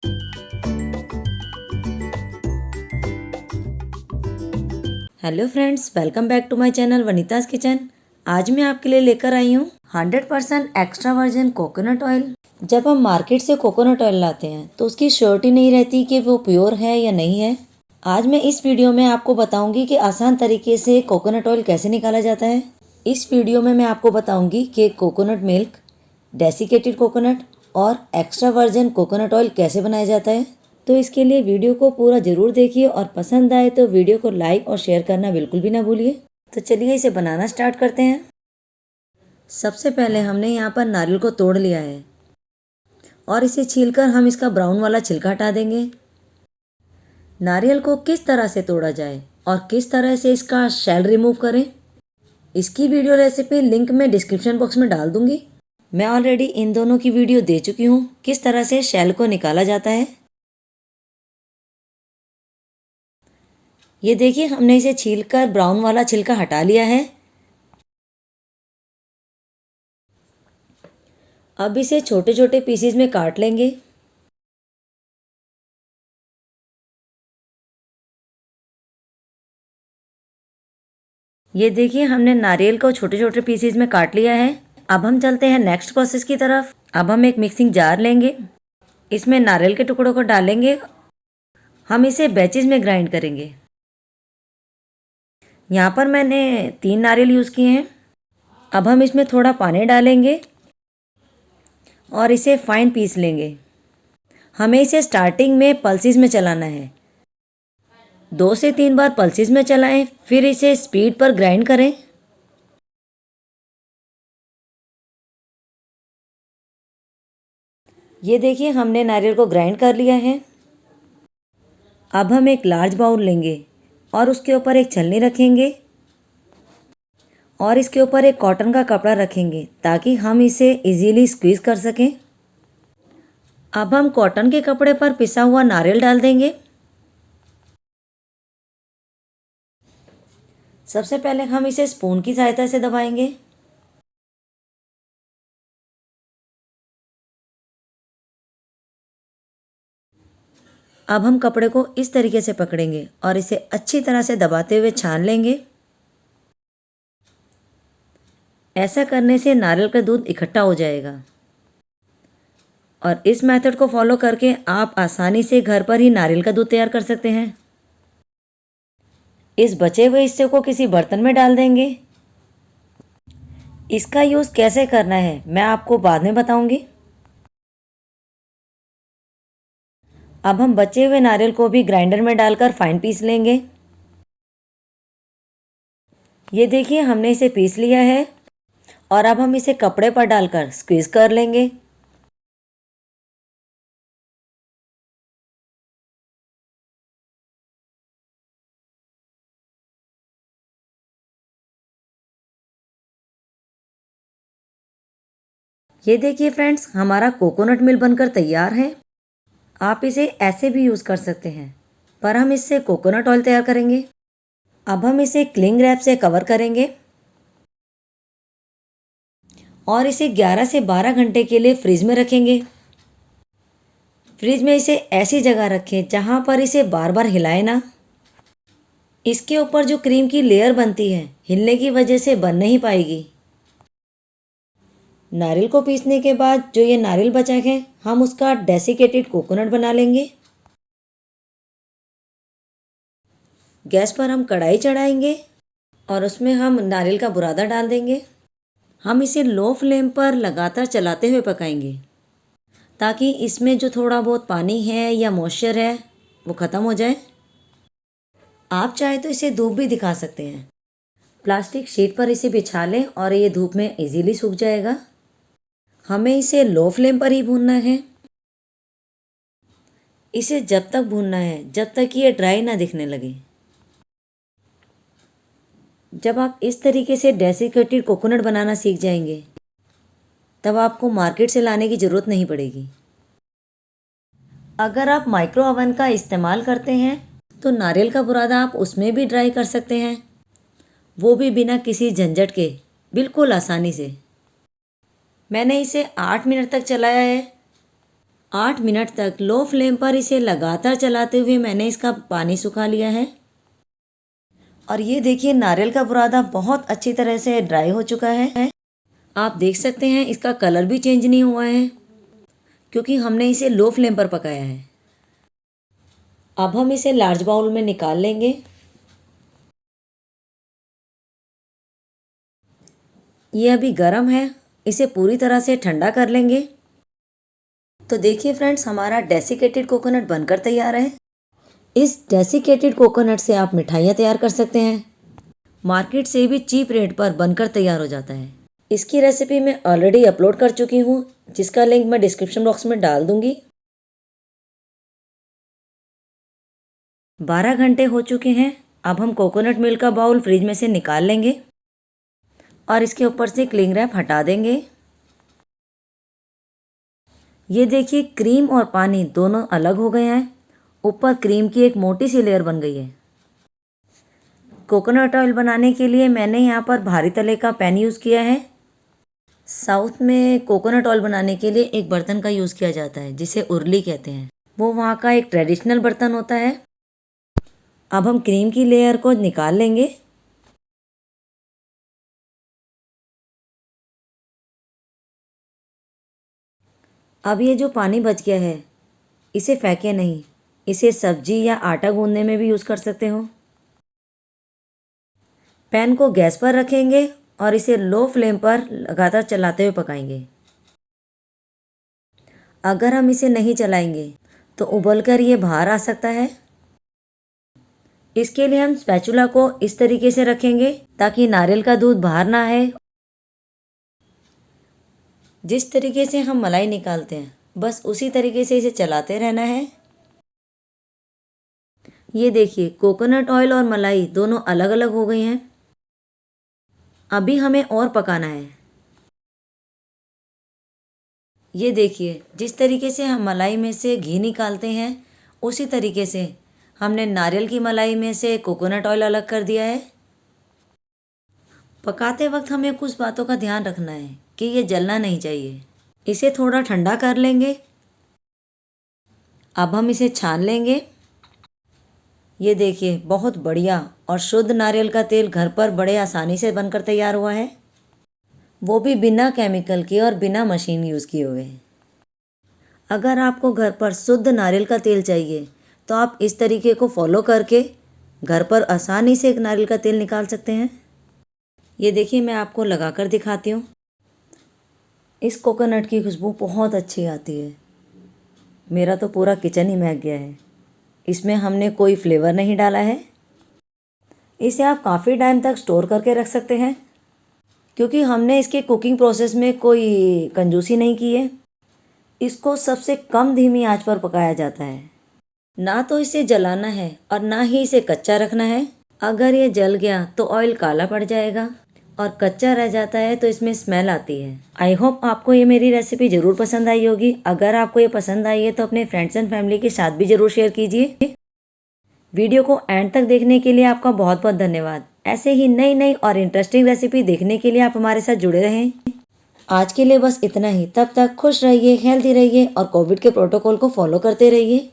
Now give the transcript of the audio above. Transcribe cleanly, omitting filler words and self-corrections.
Hello friends, welcome back to my channel Vanita's kitchen. आज मैं आपके लिए लेकर आई हूँ 100% एक्स्ट्रा वर्जिन कोकोनट ऑयल। जब हम मार्केट से कोकोनट ऑयल लाते हैं तो उसकी श्योरिटी नहीं रहती कि वो प्योर है या नहीं है। आज मैं इस वीडियो में आपको बताऊंगी कि आसान तरीके से कोकोनट ऑयल कैसे निकाला जाता है। इस वीडियो में मैं आपको बताऊंगी कि कोकोनट मिल्क, डेसिकेटेड कोकोनट और एक्स्ट्रा वर्जिन कोकोनट ऑयल कैसे बनाया जाता है। तो इसके लिए वीडियो को पूरा ज़रूर देखिए और पसंद आए तो वीडियो को लाइक और शेयर करना बिल्कुल भी ना भूलिए। तो चलिए इसे बनाना स्टार्ट करते हैं। सबसे पहले हमने यहाँ पर नारियल को तोड़ लिया है और इसे छीलकर हम इसका ब्राउन वाला छिलका हटा देंगे। नारियल को किस तरह से तोड़ा जाए और किस तरह से इसका शेल रिमूव करें, इसकी वीडियो रेसिपी लिंक मैं डिस्क्रिप्शन बॉक्स में डाल दूंगी। मैं ऑलरेडी इन दोनों की वीडियो दे चुकी हूँ किस तरह से शेल को निकाला जाता है। ये देखिए, हमने इसे छीलकर ब्राउन वाला छिलका हटा लिया है। अब इसे छोटे छोटे पीसेस में काट लेंगे। ये देखिए, हमने नारियल को छोटे छोटे पीसेस में काट लिया है। अब हम चलते हैं नेक्स्ट प्रोसेस की तरफ। अब हम एक मिक्सिंग जार लेंगे, इसमें नारियल के टुकड़ों को डालेंगे। हम इसे बैचेस में ग्राइंड करेंगे। यहाँ पर मैंने 3 नारियल यूज़ किए हैं। अब हम इसमें थोड़ा पानी डालेंगे और इसे फाइन पीस लेंगे। हमें इसे स्टार्टिंग में पल्सेस में चलाना है। 2 से 3 बार पल्सेस में चलाएं, फिर इसे स्पीड पर ग्राइंड करें। ये देखिए, हमने नारियल को ग्राइंड कर लिया है। अब हम एक लार्ज बाउल लेंगे और उसके ऊपर एक छलनी रखेंगे और इसके ऊपर एक कॉटन का कपड़ा रखेंगे ताकि हम इसे इजीली स्क्वीज कर सकें। अब हम कॉटन के कपड़े पर पिसा हुआ नारियल डाल देंगे। सबसे पहले हम इसे स्पून की सहायता से दबाएंगे। अब हम कपड़े को इस तरीके से पकड़ेंगे और इसे अच्छी तरह से दबाते हुए छान लेंगे। ऐसा करने से नारियल का दूध इकट्ठा हो जाएगा और इस मेथड को फॉलो करके आप आसानी से घर पर ही नारियल का दूध तैयार कर सकते हैं। इस बचे हुए हिस्से को किसी बर्तन में डाल देंगे। इसका यूज़ कैसे करना है मैं आपको बाद में बताऊंगी। अब हम बचे हुए नारियल को भी ग्राइंडर में डालकर फाइन पीस लेंगे। ये देखिए, हमने इसे पीस लिया है और अब हम इसे कपड़े पर डालकर स्क्वीज कर लेंगे। ये देखिए फ्रेंड्स, हमारा कोकोनट मिल्क बनकर तैयार है। आप इसे ऐसे भी यूज़ कर सकते हैं, पर हम इससे कोकोनट ऑयल तैयार करेंगे। अब हम इसे क्लिंग रैप से कवर करेंगे और इसे 11 से 12 घंटे के लिए फ्रिज में रखेंगे। फ्रिज में इसे ऐसी जगह रखें जहाँ पर इसे बार बार हिलाए ना। इसके ऊपर जो क्रीम की लेयर बनती है, हिलने की वजह से बन नहीं पाएगी। नारियल को पीसने के बाद जो ये नारियल बचा है, हम उसका डेसिकेटेड कोकोनट बना लेंगे। गैस पर हम कढ़ाई चढ़ाएंगे और उसमें हम नारियल का बुरादा डाल देंगे। हम इसे लो फ्लेम पर लगातार चलाते हुए पकाएंगे ताकि इसमें जो थोड़ा बहुत पानी है या मॉइस्चर है वो ख़त्म हो जाए। आप चाहे तो इसे धूप भी दिखा सकते हैं। प्लास्टिक शीट पर इसे बिछा लें और ये धूप में इजीली सूख जाएगा। हमें इसे लो फ्लेम पर ही भूनना है। इसे जब तक भूनना है जब तक ये ड्राई ना दिखने लगे। जब आप इस तरीके से डेसिकेटेड कोकोनट बनाना सीख जाएंगे तब आपको मार्केट से लाने की ज़रूरत नहीं पड़ेगी। अगर आप माइक्रो ओवन का इस्तेमाल करते हैं तो नारियल का बुरादा आप उसमें भी ड्राई कर सकते हैं, वो भी बिना किसी झंझट के, बिल्कुल आसानी से। मैंने इसे 8 मिनट तक चलाया है 8 मिनट तक लो फ्लेम पर इसे लगातार चलाते हुए मैंने इसका पानी सुखा लिया है। और ये देखिए नारियल का बुरादा बहुत अच्छी तरह से ड्राई हो चुका है। आप देख सकते हैं इसका कलर भी चेंज नहीं हुआ है क्योंकि हमने इसे लो फ्लेम पर पकाया है। अब हम इसे लार्ज बाउल में निकाल लेंगे। ये अभी गर्म है, इसे पूरी तरह से ठंडा कर लेंगे। तो देखिए फ्रेंड्स, हमारा डेसिकेटेड कोकोनट बनकर तैयार है। इस डेसिकेटेड कोकोनट से आप मिठाइयाँ तैयार कर सकते हैं। मार्केट से भी चीप रेट पर बनकर तैयार हो जाता है। इसकी रेसिपी मैं ऑलरेडी अपलोड कर चुकी हूँ, जिसका लिंक मैं डिस्क्रिप्शन बॉक्स में डाल दूंगी। 12 घंटे हो चुके हैं। अब हम कोकोनट मिल्क का बाउल फ्रिज में से निकाल लेंगे और इसके ऊपर से क्लिंग रैप हटा देंगे। ये देखिए क्रीम और पानी दोनों अलग हो गए हैं। ऊपर क्रीम की एक मोटी सी लेयर बन गई है। कोकोनट ऑयल बनाने के लिए मैंने यहाँ पर भारी तले का पैन यूज़ किया है। साउथ में कोकोनट ऑयल बनाने के लिए एक बर्तन का यूज़ किया जाता है जिसे उरली कहते हैं। वो वहाँ का एक ट्रेडिशनल बर्तन होता है। अब हम क्रीम की लेयर को निकाल लेंगे। अब ये जो पानी बच गया है इसे फेंके नहीं, इसे सब्जी या आटा गूंदने में भी यूज़ कर सकते हो। पैन को गैस पर रखेंगे और इसे लो फ्लेम पर लगातार चलाते हुए पकाएंगे। अगर हम इसे नहीं चलाएंगे तो उबलकर ये बाहर आ सकता है। इसके लिए हम स्पैचुला को इस तरीके से रखेंगे ताकि नारियल का दूध बाहर ना आए। जिस तरीके से हम मलाई निकालते हैं बस उसी तरीके से इसे चलाते रहना है। ये देखिए कोकोनट ऑयल और मलाई दोनों अलग अलग हो गई हैं। अभी हमें और पकाना है। ये देखिए जिस तरीके से हम मलाई में से घी निकालते हैं उसी तरीके से हमने नारियल की मलाई में से कोकोनट ऑयल अलग कर दिया है। पकाते वक्त हमें कुछ बातों का ध्यान रखना है कि ये जलना नहीं चाहिए। इसे थोड़ा ठंडा कर लेंगे। अब हम इसे छान लेंगे। ये देखिए बहुत बढ़िया और शुद्ध नारियल का तेल घर पर बड़े आसानी से बनकर तैयार हुआ है, वो भी बिना केमिकल के और बिना मशीन यूज़ किए हुए। अगर आपको घर पर शुद्ध नारियल का तेल चाहिए तो आप इस तरीके को फॉलो करके घर पर आसानी से एक नारियल का तेल निकाल सकते हैं। ये देखिए मैं आपको लगाकर दिखाती हूँ। इस कोकोनट की खुशबू बहुत अच्छी आती है। मेरा तो पूरा किचन ही महक गया है। इसमें हमने कोई फ्लेवर नहीं डाला है। इसे आप काफ़ी टाइम तक स्टोर करके रख सकते हैं क्योंकि हमने इसके कुकिंग प्रोसेस में कोई कंजूसी नहीं की है। इसको सबसे कम धीमी आंच पर पकाया जाता है। ना तो इसे जलाना है और ना ही इसे कच्चा रखना है। अगर ये जल गया तो ऑयल काला पड़ जाएगा और कच्चा रह जाता है तो इसमें स्मेल आती है। आई होप आपको ये मेरी रेसिपी ज़रूर पसंद आई होगी। अगर आपको ये पसंद आई है तो अपने फ्रेंड्स एंड फैमिली के साथ भी ज़रूर शेयर कीजिए। वीडियो को एंड तक देखने के लिए आपका बहुत बहुत धन्यवाद। ऐसे ही नई नई और इंटरेस्टिंग रेसिपी देखने के लिए आप हमारे साथ जुड़े रहें। आज के लिए बस इतना ही। तब तक खुश रहिए, हेल्दी रहिए और कोविड के प्रोटोकॉल को फॉलो करते रहिए।